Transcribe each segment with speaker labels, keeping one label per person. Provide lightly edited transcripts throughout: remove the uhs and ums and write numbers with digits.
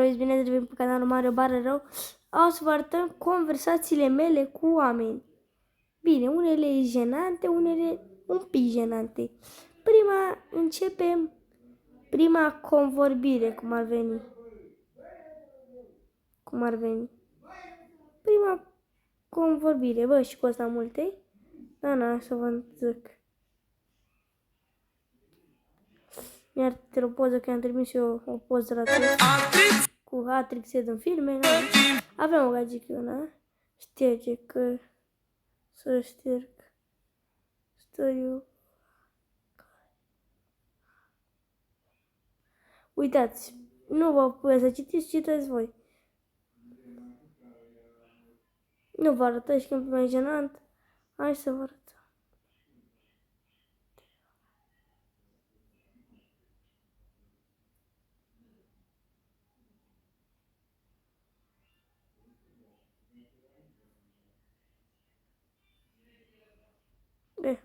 Speaker 1: băieți, bine ați revenit pe canalul Mario Bară Rău. O să vă arătăm conversațiile mele cu oameni. Bine, unele jenante, unele un pic jenante. Începem prima convorbire, cum ar veni. Prima convorbire, bă, și cu asta multe. Da, să vă zic. Iar te o poză, că i-am trimis eu o poză la tine. Cu Atrix din filme, da? Avem o gagică, da? Șterge că să șterg. Storiu. Uitați, nu vă puteți să citiți, citeți voi. Nu vă arătă și când e mai jenant. Hai să vă arăt.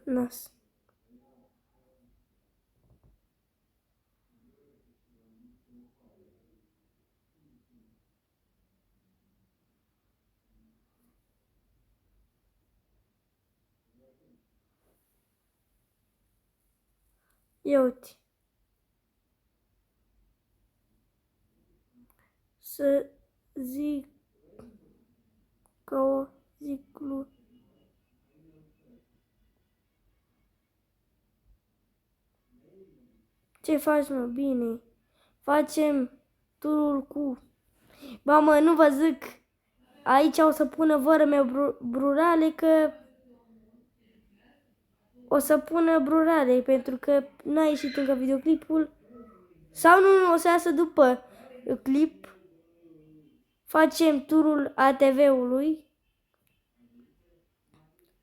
Speaker 1: Nas. Ia uite. Să zic ca o ziclu. Ce faci, mă? Bine. Facem turul cu... Ba, mă, nu vă zic. Aici o să pună vărme brurale, că... O să pună brurale, pentru că n-a ieșit încă videoclipul. Sau nu, o să iasă după clip. Facem turul ATV-ului.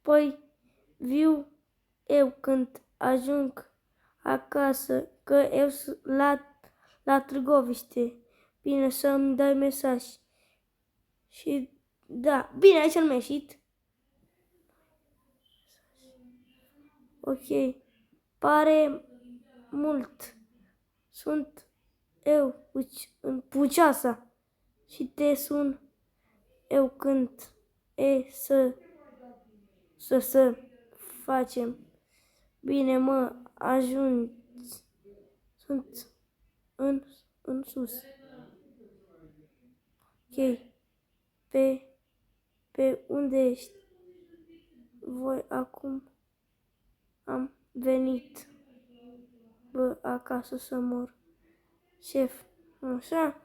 Speaker 1: Păi, viu eu când ajung acasă, că eu sunt la Târgoviște. Bine, să-mi dai mesaj. Și da, bine, aici nu mi-a ieșit. Ok, pare mult. Sunt eu în Puceasa și te sun eu când să facem. Bine, mă, ajungi. Sunt în sus. Ok. Pe unde ești? Voi acum am venit. Bă, acasă să mor. Șef. Așa.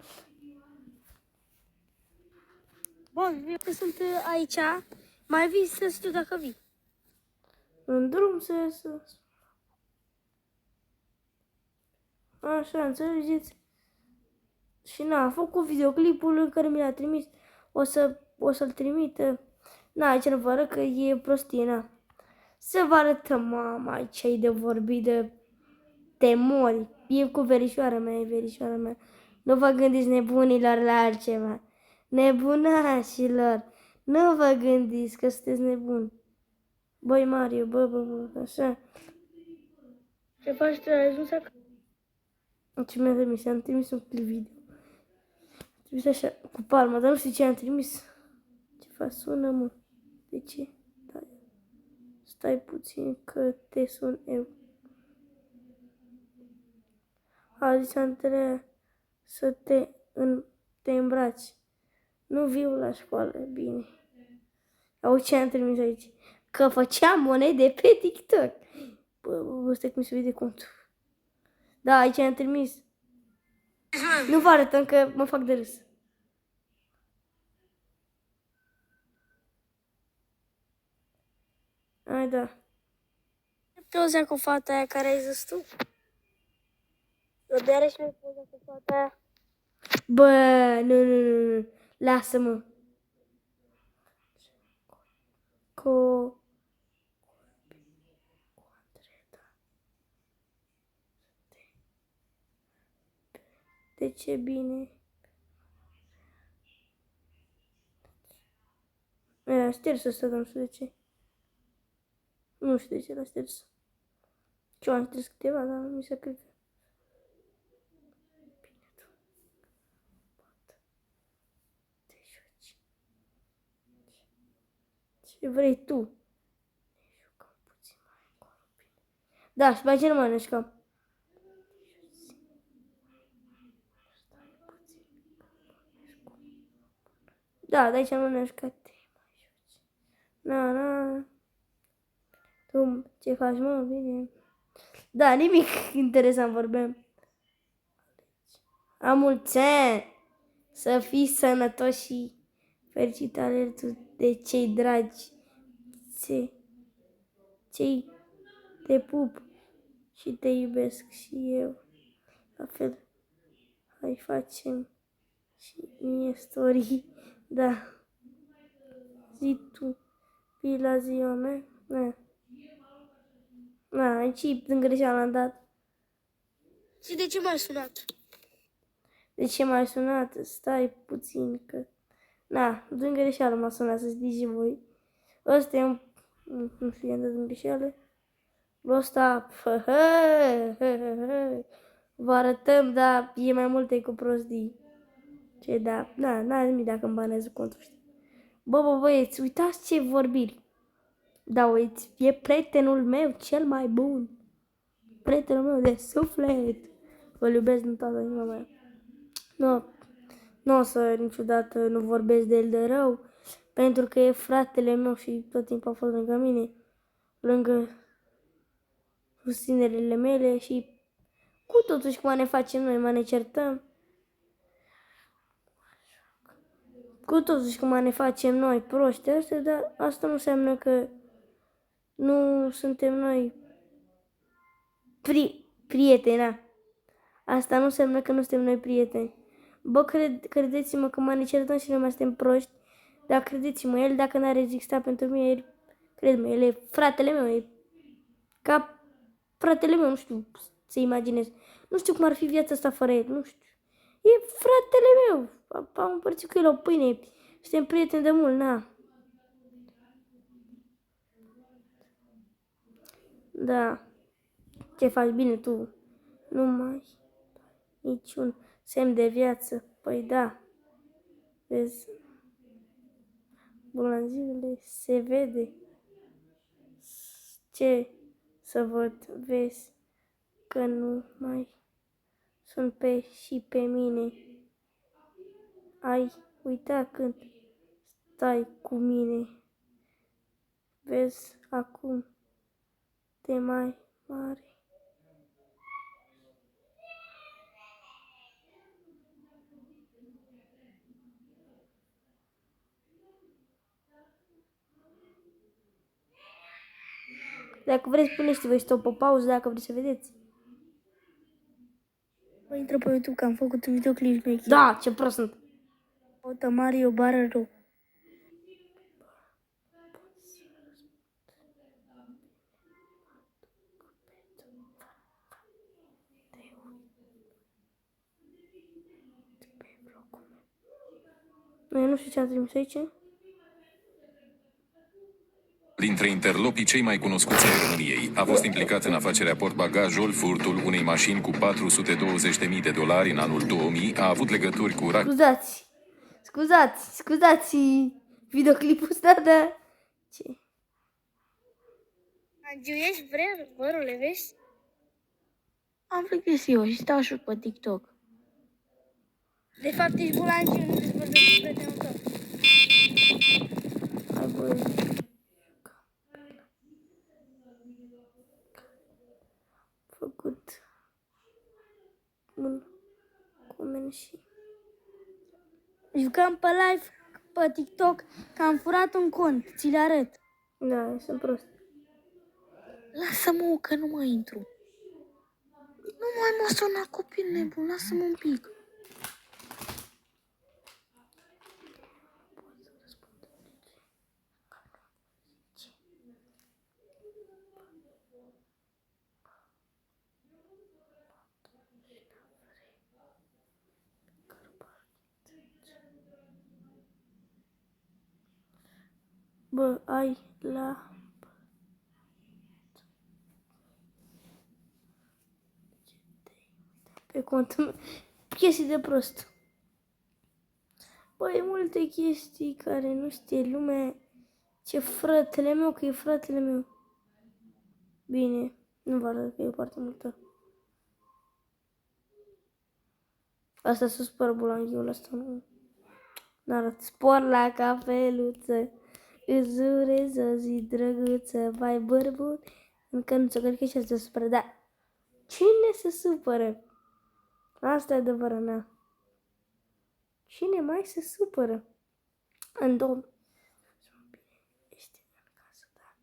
Speaker 1: Bun, eu sunt aici. Mai vii să știu dacă vii. În drum să... Așa, înțelegeți? Și am făcut videoclipul în care mi l-a trimis. O să-l trimită. Aici nu vă arăt că e prostie, Să vă arătăm, mama, aici e de vorbit de temori. E cu verișoara mea, Nu vă gândiți, nebunilor, la altceva. Nebunașilor. Nu vă gândiți că sunteți nebuni. Băi, Mario, bă, așa. Ce faci tu? Ai ajuns acasă? Ce mi-a trimis? Am trimis un clip video. Am trimis așa, cu palma, dar nu știu ce am trimis. Ce faci? Sună, mă. De ce? Da. Stai puțin că te sun eu. A zis Andreea să te îmbraci. Nu viu la școală, bine. Au ce am trimis aici? Că făceam monede pe TikTok. Bă, stai cum se vede contul. Da, aici am trimis. Nu vă arătăm că mă fac de râs. Ai, da. Poza cu fata aia care ai zis tu? Rodeare și noi poza cu fata aia. Bă, nu. Lasă-mă. De ce bine? Era șters ăsta, dar nu știu de ce. Nu știu de ce l-a șters. Ce am șters câteva, dar mi se cred că... Bine, tu. Ce vrei tu? Da, și pe ce nu mănânci cam? Da, de aici nu mănânci că te mai joci. Na, na. Tu ce faci, mă? Bine. Da, nimic interesant vorbeam. La mulți ani! Să fii sănătos și fericit alături de cei dragi. Cei te pup și te iubesc și eu. La fel, hai facem și mie story. Da, zi tu, vii la ziua mea? Na, aici din greșeală am dat.
Speaker 2: Și de ce m-ai sunat?
Speaker 1: De ce m-ai sunat? Stai puțin că... Na, din greșeală m-a sunat să știți și voi. Ăsta e un... Nu știu, i-am dat din greșeală. Ăsta... Vă arătăm, dar e mai multe cu prostii. Ce da, n-are nimic dacă îmi banez contul ăsta. Bă, băieți, uitați ce vorbiri. Da, uite, e prietenul meu cel mai bun. Prietenul meu de suflet. Vă iubesc din toată inima mea. Nu o să niciodată nu vorbesc de el de rău, pentru că e fratele meu și tot timpul a fost lângă mine, lângă susținerile mele și cu totuși cum ne facem noi, ne certăm. Cu totuși cum ne facem noi proști astea, dar asta nu înseamnă că nu suntem noi prieteni. Asta nu înseamnă că nu suntem noi prieteni. Bă, credeți-mă că ne certăm și noi mai suntem proști, dar credeți-mă, el dacă n-ar exista pentru mine, crede-mă, el e fratele meu, e ca fratele meu, nu știu să imaginez. Nu știu cum ar fi viața asta fără el, nu știu. E fratele meu, am împărțit cu el o pâine, suntem prieteni de mult, na. Da, ce faci bine tu? Nu mai niciun semn de viață, păi da, vezi, bună zilele, se vede. Ce să văd, vezi că nu mai sunt și pe mine. Ai uitat când stai cu mine. Vezi acum de mai mare. Dacă vreți, puneți voi stop o pauză dacă vreți să vedeți.
Speaker 2: Bă, intră pe YouTube că am făcut un videoclip șmecher.
Speaker 1: Da, ce prost sunt.
Speaker 2: Caută Mario Barăru.
Speaker 1: Eu nu știu ce am trimis aici.
Speaker 3: Dintre interlopii cei mai cunoscuți ai României, a fost implicat în afacerea portbagajul, furtul unei mașini cu $420.000 în anul 2000, a avut legături cu Scuzați videoclipul ăsta, dar... Ce?
Speaker 2: Angiu, ești vărule, vezi? Am plictisit eu și stau și pe TikTok. De fapt, ești Bulangiu, nu te vorbești cu prietenul tău.
Speaker 1: Hai, băi. Făcut un coment și...
Speaker 2: Jucam pe live pe TikTok că am furat un cont, ți-l arăt.
Speaker 1: Da, sunt prost.
Speaker 2: Lasă-mă, că nu mai intru. Nu mai mă suna copil nebun, lasă-mă un pic.
Speaker 1: Bă, ai la... Pe contul meu. Chestii de prost. Bă, e multe chestii care nu știe lumea Ce fratele meu, că e fratele meu. Bine, nu vă arăt că e foarte multă. Asta se spără bulanghiul ăsta, nu? N-arăt. Spor la cafeluță, îți urez o zi drăguță, vai bărbun. Încă nu ți-o cred că și se supără, dar cine se supără? Asta e adevărat, na. Cine mai se supără? În două... Ești în casă, da.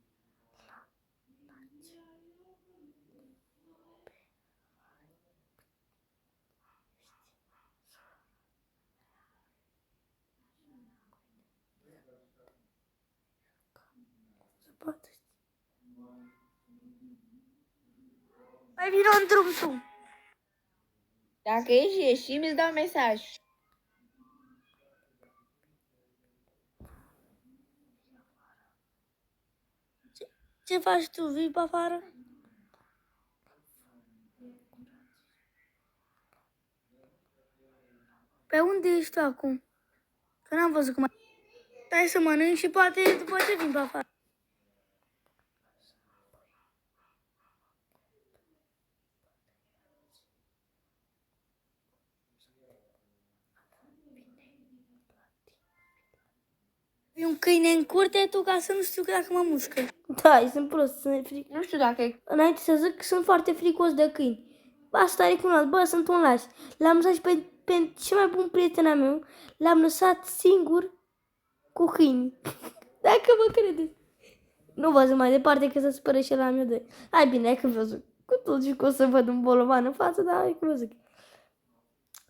Speaker 1: Se poate.
Speaker 2: Mai vino în drum tu. Dacă ieși, îți dau mesaj.
Speaker 1: Ce faci tu? Vii pe afară? Pe unde ești tu acum? Că n-am văzut cum... Stai să mănânc și poate după ce vin pe afară. E un câine în curte tu ca să nu știu dacă mă mușcă. Da, sunt prost, sunt fric.
Speaker 2: Nu știu dacă e...
Speaker 1: Înainte să zic, sunt foarte fricos de câini. Asta recunosc, bă, sunt un laș. L-am lăsat și pe cel mai bun prieten al meu, l-am lăsat singur cu câini. Dacă mă credeți. Nu vă zic mai departe că se spără și la meu de... Hai bine, hai că vă zic. Cu tot și că o să văd un bolovan în față, dar hai că vă zic.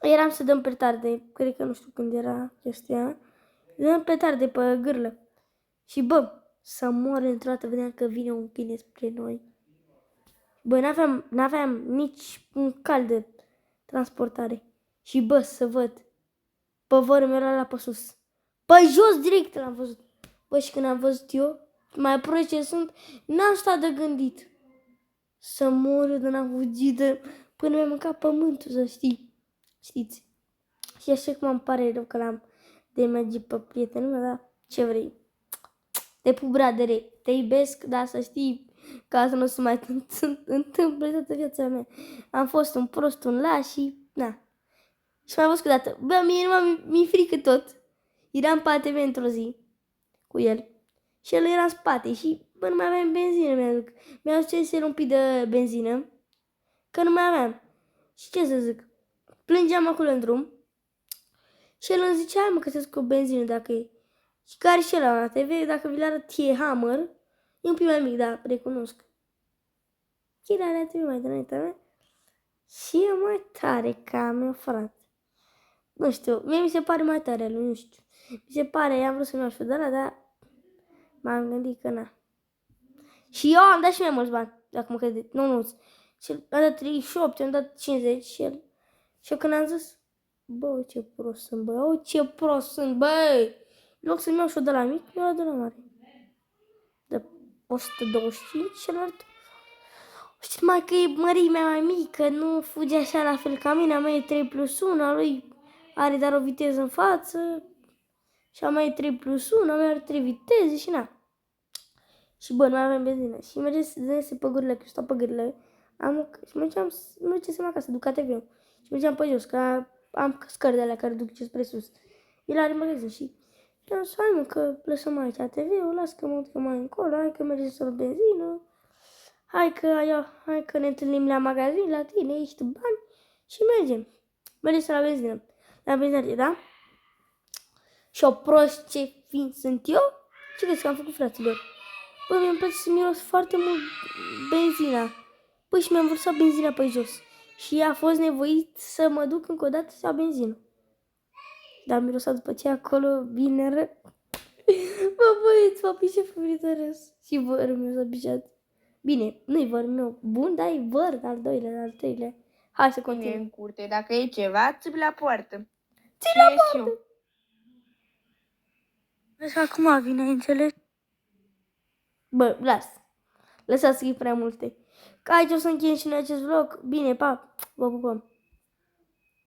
Speaker 1: Eram să dăm petarde, cred că nu știu când era chestia. Dăm petarde pe gârlă. Și bă, să mor într-o dată, vedeam că vine un câine spre noi. Bă, n-aveam nici un cal de transportare. Și bă, să văd. Păvărul meu era pe sus. Pe jos direct l-am văzut. Bă, și când am văzut eu, mai prost ce sunt, n-am stat de gândit. Să mor eu de n-am fugit până mi-a mâncat pământul, să știi. Știți? Și așa cum îmi pare rău că l-am de merge pe prietenul meu, dar ce vrei? Te pup bradere, te iubesc, dar să știi că asta nu se mai întâmplă toată viața mea. Am fost un prost, un laș și na. Și mai văzut câteodată, bă, mie nu mi-e frică tot. Eram pe ATV într-o zi cu el și el era în spate și bă, nu mai aveam benzină, mi-a zis el un pic de benzină, că nu mai aveam. Și ce să zic, plângeam acolo în drum și el îmi zicea, hai mă, că să cu benzină dacă e. Și care și ăla la TV, dacă vi-l arăt, e Hammer, e un pic mai mic, dar recunosc. Chiar are TV mai înaintea mea și e mai tare ca a meu, frate. Nu știu, mie mi se pare mai tare, nu știu. Mi se pare, am vrut să-mi iau și de ăla, dar m-am gândit că na. Și eu am dat și mai mulți bani, dacă mă credeți, nu. Și am dat 38, am dat 50 și el. Și eu când am zis, bă, ce prost sunt, bă, ce prost sunt, băi. În loc să-mi iau și-o de la mic, mi-o de la mare. De 125 și celălalt. Știi mai că e mărimea mai mică, nu fuge așa la fel ca mine, a mea e 3+1, a lui are dar o viteză în față. Și a mea e 3+1, a mea are 3 viteze și na. Și bă, nu mai avem benzină. Și mergem pe gârile, că stau pe gârile. Și mergem acasă, duc ATV-ul. Și mergeam pe jos, că am scări de alea care duc spre sus. El are magazin și am zis, hai mă, că lăsăm aici ATV-ul, las că mă duc mai încolo, hai că mergem să luăm benzină. Hai că ne întâlnim la magazin, la tine, ești bani și mergem. Mergem să la benzină. La benzină, da? Și o prost ce fiind sunt eu, ce crezi că am făcut, fraților? Bă, mi-mi place să miros foarte mult benzina. Păi și mi-am vărsat benzina pe jos. Și a fost nevoit să mă duc încă o dată să iau benzină. Dar am mirosat după ce acolo bine rău. Bă, băieți, mă pișe fritoresc. Și vărul meu s-a pișat. Bine, nu-i vărul meu bun, dar e văr, al doilea, al treilea. Hai să continuăm.
Speaker 2: în curte, dacă e ceva, ți la poartă.
Speaker 1: Ții la poartă! Vezi că acum vine, înțelegi? Bă, lăsați să fie prea multe. Că aici o să încheiem și în acest vlog. Bine, pa, vă pupăm.